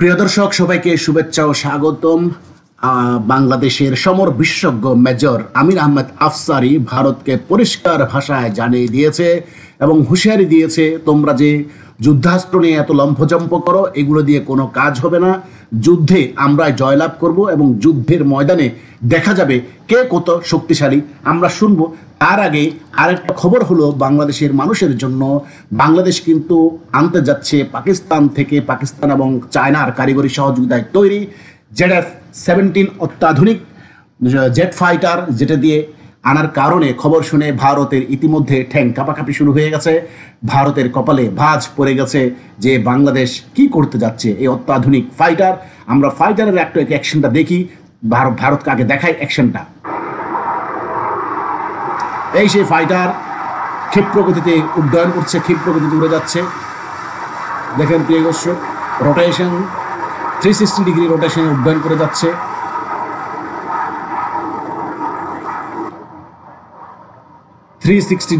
প্রিয় দর্শক, সবাইকে শুভেচ্ছা ও স্বাগতম। বাংলাদেশের সমর বিশেষজ্ঞ মেজর আমির আহমেদ আফসারি ভারতকে পরিষ্কার ভাষায় জানিয়ে দিয়েছে এবং হুঁশিয়ারি দিয়েছে, তোমরা যে যুদ্ধাস্ত্র নিয়ে এত লম্ফজম্প করো, এগুলো দিয়ে কোনো কাজ হবে না। যুদ্ধে আমরা জয়লাভ করব এবং যুদ্ধের ময়দানে দেখা যাবে কে কত শক্তিশালী, আমরা শুনবো। তার আগে আরেকটা খবর হলো বাংলাদেশের মানুষের জন্য, বাংলাদেশ কিন্তু আনতে যাচ্ছে পাকিস্তান থেকে, পাকিস্তান এবং চায়নার কারিগরি সহযোগিতায় তৈরি ZF-17 অত্যাধুনিক জেট ফাইটার, যেটা দিয়ে আনার কারণে খবর শুনে ভারতের ইতিমধ্যে ঠ্যাং কাঁপাকাঁপি শুরু হয়ে গেছে। ভারতের কপালে ভাঁজ পড়ে গেছে যে বাংলাদেশ কি করতে যাচ্ছে এই অত্যাধুনিক ফাইটার। আমরা ফাইটারের একটা অ্যাকশনটা দেখি, ভারতকে আগে দেখাই অ্যাকশনটা। এই সেই ফাইটার ক্ষিপ্র গতিতে উড্ডয়ন করছে, ক্ষিপ্র গতিতে উড়ে যাচ্ছে। দেখেন প্রিয় দর্শক, রোটেশন 360 ডিগ্রি রোটেশনে উড্ডয়ন করে যাচ্ছে।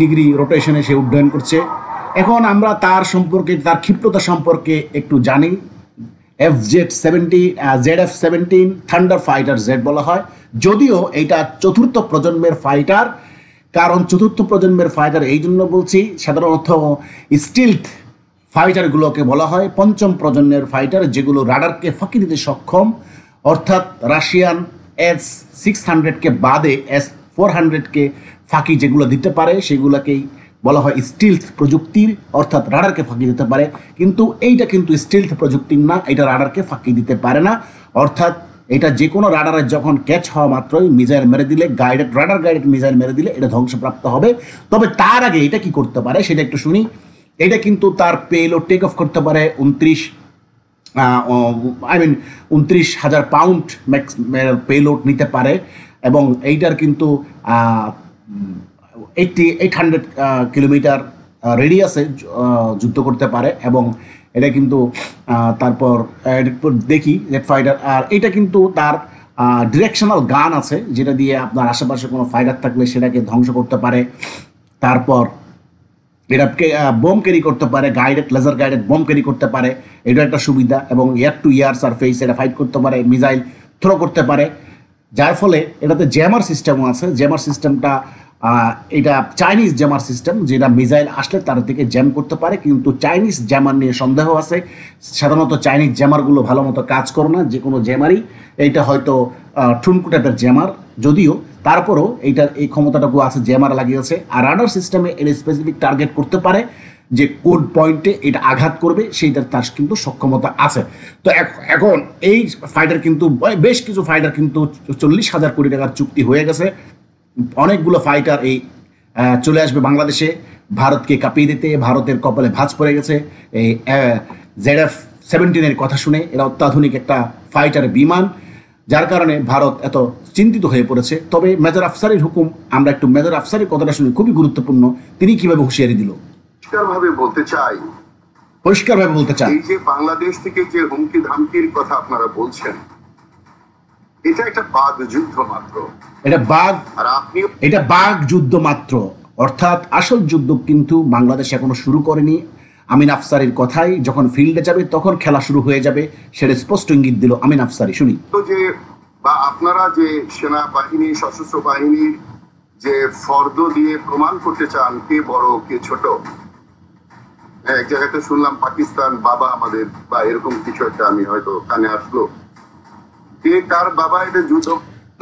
ডিগ্রি রোটেশনে সে উড্ডয়ন করছে। এখন আমরা তার সম্পর্কে, তার ক্ষিপ্রতা সম্পর্কে একটু জানি। ZF-17 থান্ডার ফাইটার জেট বলা হয়, যদিও এটা চতুর্থ প্রজন্মের ফাইটার। কারণ চতুর্থ প্রজন্মের ফাইটার এই জন্য বলছি, সাধারণত স্টিলথ ফাইটারগুলোকে বলা হয় পঞ্চম প্রজন্মের ফাইটার, যেগুলো রাডারকে ফাঁকি দিতে সক্ষম। অর্থাৎ রাশিয়ান S-600কে বাদে S-400কে ফাঁকি যেগুলো দিতে পারে সেগুলোকেই বলা হয় স্টিলথ প্রযুক্তির, অর্থাৎ রাডারকে ফাঁকি দিতে পারে। কিন্তু এইটা কিন্তু স্টিলথ প্রযুক্তির না, এটা রাডারকে ফাঁকি দিতে পারে না। অর্থাৎ এটা যে কোনো রাডারের যখন ক্যাচ হওয়া মাত্রই মিসাইল মেরে দিলে, রাডার গাইডেড মিসাইল মেরে দিলে এটা ধ্বংসপ্রাপ্ত হবে। তবে তার আগে এটা কি করতে পারে সেটা একটু শুনি। এটা কিন্তু তার পেলোড টেক অফ করতে পারে 29,000 পাউন্ড ম্যাক্স পেলোড নিতে পারে, এবং এইটার কিন্তু 800 কিলোমিটার রেডিয়াসে যুদ্ধ করতে পারে। এবং এটা কিন্তু তারপর দেখি জেট ফাইটার, আর এটা কিন্তু তার ডিরেকশনাল গান আছে, যেটা দিয়ে আপনার আশেপাশে কোনো ফাইটার থাকলে সেটাকে ধ্বংস করতে পারে। তারপর এটাকে বোম ক্যারি করতে পারে, লেজার গাইডেড বোম ক্যারি করতে পারে, এটা একটা সুবিধা। এবং এয়ার টু এয়ার সারফেস এটা ফাইট করতে পারে, মিসাইল থ্রো করতে পারে, যার ফলে এটাতে জ্যামার সিস্টেমও আছে। জ্যামার সিস্টেমটা এটা চাইনিজ জ্যামার সিস্টেম, যেটা মিসাইল আসলে তার দিকে জ্যাম করতে পারে। কিন্তু চাইনিজ জ্যামার নিয়ে সন্দেহ আছে, সাধারণত চাইনিজ জ্যামারগুলো ভালো মতো কাজ করে না, যে কোনো জ্যামারই। এইটা হয়তো ঠুনকু টাইপের জ্যামার, যদিও তারপরও এইটার এই ক্ষমতাটুকু আছে, জ্যামার লাগিয়েছে। আর রাডার সিস্টেমে এটা স্পেসিফিক টার্গেট করতে পারে যে কোন পয়েন্টে এটা আঘাত করবে, সেইটার তার কিন্তু সক্ষমতা আছে। তো এখন এই ফাইটার কিন্তু, বেশ কিছু ফাইটার কিন্তু 40,000 কোটি টাকার চুক্তি হয়ে গেছে। অনেকগুলো ফাইটার এই চলে আসবে বাংলাদেশে ভারতকে কাঁপিয়ে দিতে। ভারতের কপালে ভাঁজ পড়ে গেছে এই ZF-17 কথা শুনে। এরা অত্যাধুনিক একটা ফাইটার বিমান, যার কারণে ভারত এত চিন্তিত হয়ে পড়েছে। তবে মেজর আফসারির হুকুম, আমরা একটু মেজর আফসারির কথাটা শুনি, খুবই গুরুত্বপূর্ণ। তিনি কিভাবে হুঁশিয়ারি দিল, পরিষ্কারভাবে বলতে চাই, এই যে বাংলাদেশ থেকে যে হুমকি ধামকির কথা আপনারা বলছেন, এটা একটা বাঘ যুদ্ধ মাত্র। এটা বাঘ যুদ্ধ মাত্র, অর্থাৎ আসল যুদ্ধ কিন্তু বাংলাদেশ এখনো শুরু করেনি। আমিন আফসারির কথাই, যখন ফিল্ডে যাবে তখন খেলা শুরু হয়ে যাবে, সেটা স্পষ্ট ইঙ্গিত দিল আমিন আফসারি। শুনি। যে বা আপনারা যে সেনাবাহিনী, সশস্ত্র বাহিনীর যে ফর্দ দিয়ে প্রমাণ করতে চান কে বড় কে ছোট, এক জায়গাতে শুনলাম পাকিস্তান বাবা আমাদের, বা এরকম কিছু একটা আমি হয়তো কানে আসলো। কে কার বাবা? এটা যুদ্ধ।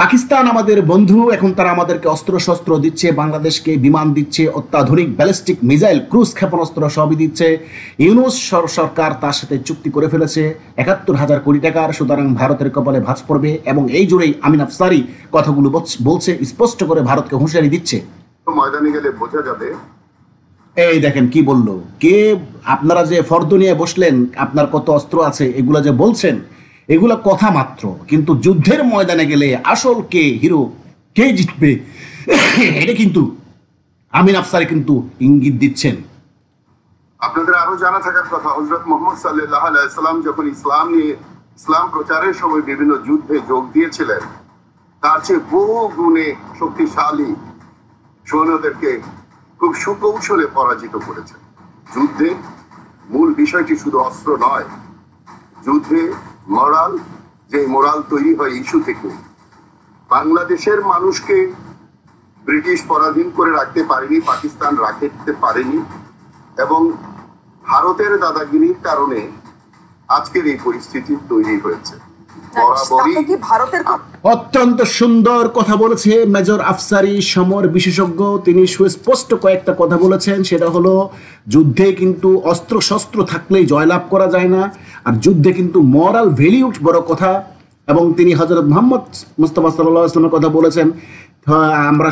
পাকিস্তান আমাদের বন্ধু, এখন তারা আমাদেরকে অস্ত্র শস্ত্র দিচ্ছে, বাংলাদেশকে বিমান দিচ্ছে, অত্যাধুনিক ব্যালিস্টিক মিসাইল, ক্রুজ ক্ষেপণাস্ত্র সবই দিচ্ছে। ইউনূস সরকার তার সাথে চুক্তি করে ফেলেছে 71,000 কোটি টাকার। সুতরাং ভারতের কপালে ভাঁজ পড়বে, এবং এই জুড়েই আমিন আফসারি কথাগুলো বলছে, স্পষ্ট করে ভারতকে হুঁশিয়ারি দিচ্ছে। ময়দানে গেলে বোঝা যাবে। এই দেখেন কি বললো, কে আপনারা যে ফর্দ নিয়ে বসলেন, আপনার কত অস্ত্র আছে, এগুলা যে বলছেন, এগুলো কথা মাত্র, কিন্তু যুদ্ধের ময়দানে গেলে আসল কে হিরো, কে জিতবে, এটা কিন্তু আমিন আফসারি কিন্তু ইঙ্গিত দিচ্ছেন। আপনাদের আরো জানা থাকার কথা, হযরত মুহাম্মদ সাল্লাল্লাহু আলাইহি সাল্লাম যখন ইসলাম প্রচারের সময় বিভিন্ন যুদ্ধে যোগ দিয়েছিলেন, তার চেয়ে বহু গুণে শক্তিশালী সৈন্যদেরকে খুব সুকৌশলে পরাজিত করেছেন। যুদ্ধে মূল বিষয়টি শুধু অস্ত্র নয়, যুদ্ধে মোরাল, যে মোরাল তৈরি হয় ইস্যু থেকে। বাংলাদেশের মানুষকে ব্রিটিশ পরাধীন করে রাখতে পারেনি, পাকিস্তান রাখতে পারেনি, এবং ভারতের দাদাগিরির কারণে আজকের এই পরিস্থিতি তৈরি হয়েছে। অত্যন্ত সুন্দর কথা বলেছে মেজর আফসারী, সমর বিশেষজ্ঞ। তিনি সুস্পষ্ট কয়েকটা কথা বলেছেন, সেটা হলো যুদ্ধে কিন্তু অস্ত্র শস্ত্র থাকলেই জয়লাভ করা যায় না, আর যুদ্ধে কিন্তু মরাল ভ্যালিউ বড় কথা। এবং তিনি হযরত মুহাম্মদ মুস্তাফা সাল্লাল্লাহু আলাইহি ওয়াসাল্লামের কথা বলেছেন। আমরা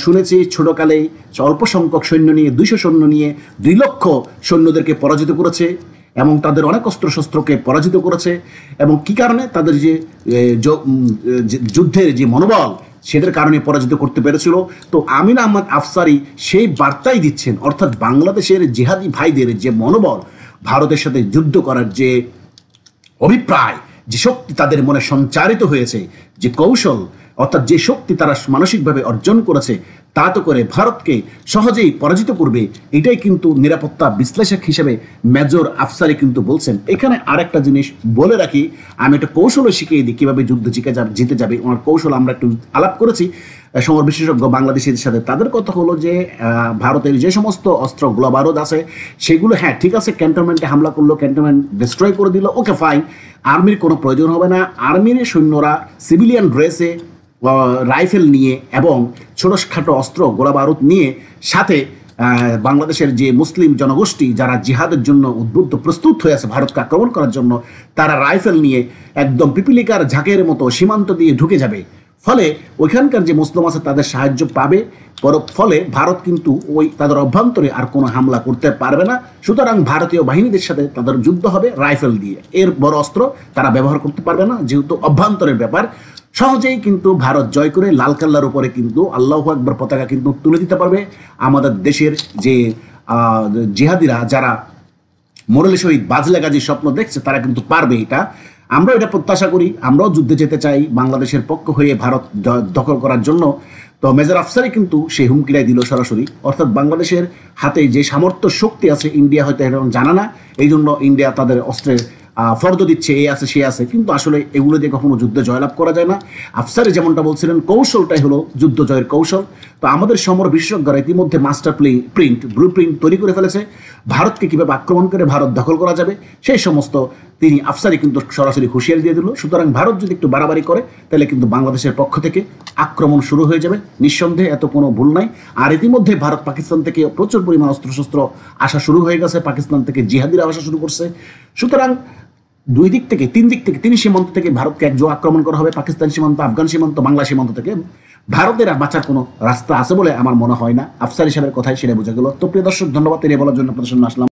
শুনেছি ছোটকালেই অল্প সংখ্যক সৈন্য নিয়ে 200 সৈন্য নিয়ে 2 লক্ষ সৈন্যদেরকে পরাজিত করেছে এবং তাদের অনেক অস্ত্রশস্ত্রকে পরাজিত করেছে। এবং কি কারণে? তাদের যে যুদ্ধের যে মনোবল, সেটার কারণে পরাজিত করতে পেরেছিল। তো আমিন আহমদ আফসারী সেই বার্তাই দিচ্ছেন, অর্থাৎ বাংলাদেশের জিহাদি ভাইদের যে মনোবল, ভারতের সাথে যুদ্ধ করার যে অভিপ্রায়, যে শক্তি তাদের মনে সঞ্চারিত হয়েছে, যে কৌশল, অর্থাৎ যে শক্তি তারা মানসিকভাবে অর্জন করেছে, তা তো করে ভারতকে সহজেই পরাজিত করবে, এটাই কিন্তু নিরাপত্তা বিশ্লেষক হিসেবে মেজর আফসারী কিন্তু বলছেন। এখানে আরেকটা জিনিস বলে রাখি, আমি একটা কৌশলও শিখিয়ে দিই কীভাবে যুদ্ধ জিতে যাবে। ওনার কৌশল আমরা একটু আলাপ করেছি সমর বিশেষজ্ঞ বাংলাদেশিদের সাথে। তাদের কথা হলো যে ভারতের যে সমস্ত অস্ত্র গোলাবারুদ আছে সেগুলো, হ্যাঁ ঠিক আছে, ক্যান্টনমেন্টে হামলা করলো, ক্যান্টনমেন্ট ডিস্ট্রয় করে দিল, ওকে ফাইন, আর্মির কোনো প্রয়োজন হবে না। আর্মির সৈন্যরা সিভিলিয়ান ড্রেসে রাইফেল নিয়ে এবং ছোটোখাটো অস্ত্র গোলাবারুদ নিয়ে, সাথে বাংলাদেশের যে মুসলিম জনগোষ্ঠী যারা জিহাদের জন্য উদ্বুদ্ধ প্রস্তুত হয়ে আছে ভারতকে আক্রমণ করার জন্য, তারা রাইফেল নিয়ে একদম পিপিলিকার ঝাঁকের মতো সীমান্ত দিয়ে ঢুকে যাবে। ফলে ওইখানকার যে মুসলিম আছে তাদের সাহায্য পাবে, ফলে ভারত কিন্তু ওই তাদের অভ্যন্তরে আর কোনো হামলা করতে পারবে না। সুতরাং ভারতীয় বাহিনীদের সাথে তাদের যুদ্ধ হবে রাইফেল দিয়ে। এর বড় অস্ত্র তারা ব্যবহার করতে পারবে না, যেহেতু অভ্যন্তরের ব্যাপার। সহজেই কিন্তু ভারত জয় করে লালকেল্লার উপরে কিন্তু আল্লাহু আকবার পতাকা কিন্তু তুলে দিতে পারবে। আমাদের দেশের যে জিহাদিরা যারা মোরেলে শহীদ বাজলে গাজীর স্বপ্ন দেখছে, তারা কিন্তু পারবে এটা। আমরাও এটা প্রত্যাশা করি, আমরাও যুদ্ধে যেতে চাই বাংলাদেশের পক্ষ হয়ে ভারত দখল করার জন্য। তো মেজর আফসারী কিন্তু সেই হুমকিটাই দিল সরাসরি, অর্থাৎ বাংলাদেশের হাতে যে সামর্থ্য শক্তি আছে, ইন্ডিয়া হয়তো এরকম জানা না, এই জন্য ইন্ডিয়া তাদের অস্ত্রের ফর্দ দিচ্ছে, এ আছে সে আছে, কিন্তু আসলে এগুলো দিয়ে কখনো যুদ্ধে জয়লাভ করা যায় না। আফসারী যেমনটা বলছিলেন, কৌশলটাই হলো যুদ্ধ জয়ের কৌশল। তো আমাদের সমর বিশেষজ্ঞরা ইতিমধ্যে মাস্টার ব্লু প্রিন্ট তৈরি করে ফেলেছে, ভারতকে কীভাবে আক্রমণ করে ভারত দখল করা যাবে সেই সমস্ত তিনি আফসারী কিন্তু সরাসরি হুঁশিয়ারি দিয়ে দিল। সুতরাং ভারত যদি একটু বাড়াবাড়ি করে, তাহলে কিন্তু বাংলাদেশের পক্ষ থেকে আক্রমণ শুরু হয়ে যাবে, নিঃসন্দেহে, এত কোনো ভুল নাই। আর ইতিমধ্যে ভারত পাকিস্তান থেকে প্রচুর পরিমাণ অস্ত্রশস্ত্র আসা শুরু হয়ে গেছে, পাকিস্তান থেকে জিহাদিরা আসা শুরু করছে। সুতরাং 2 দিক থেকে 3 দিক থেকে 3 সীমান্ত থেকে ভারতকে একযোগে আক্রমণ করা হবে, পাকিস্তান সীমান্ত, আফগান সীমান্ত, বাংলা সীমান্ত থেকে। ভারতের আর বাঁচার কোনো রাস্তা আছে বলে আমার মনে হয় না। আফসারী সাহেবের কথাই সেটা বোঝা গেল। তো প্রিয় দর্শক, ধন্যবাদ। তিনি বলার জন্য আপনাদের সামনে আসলাম।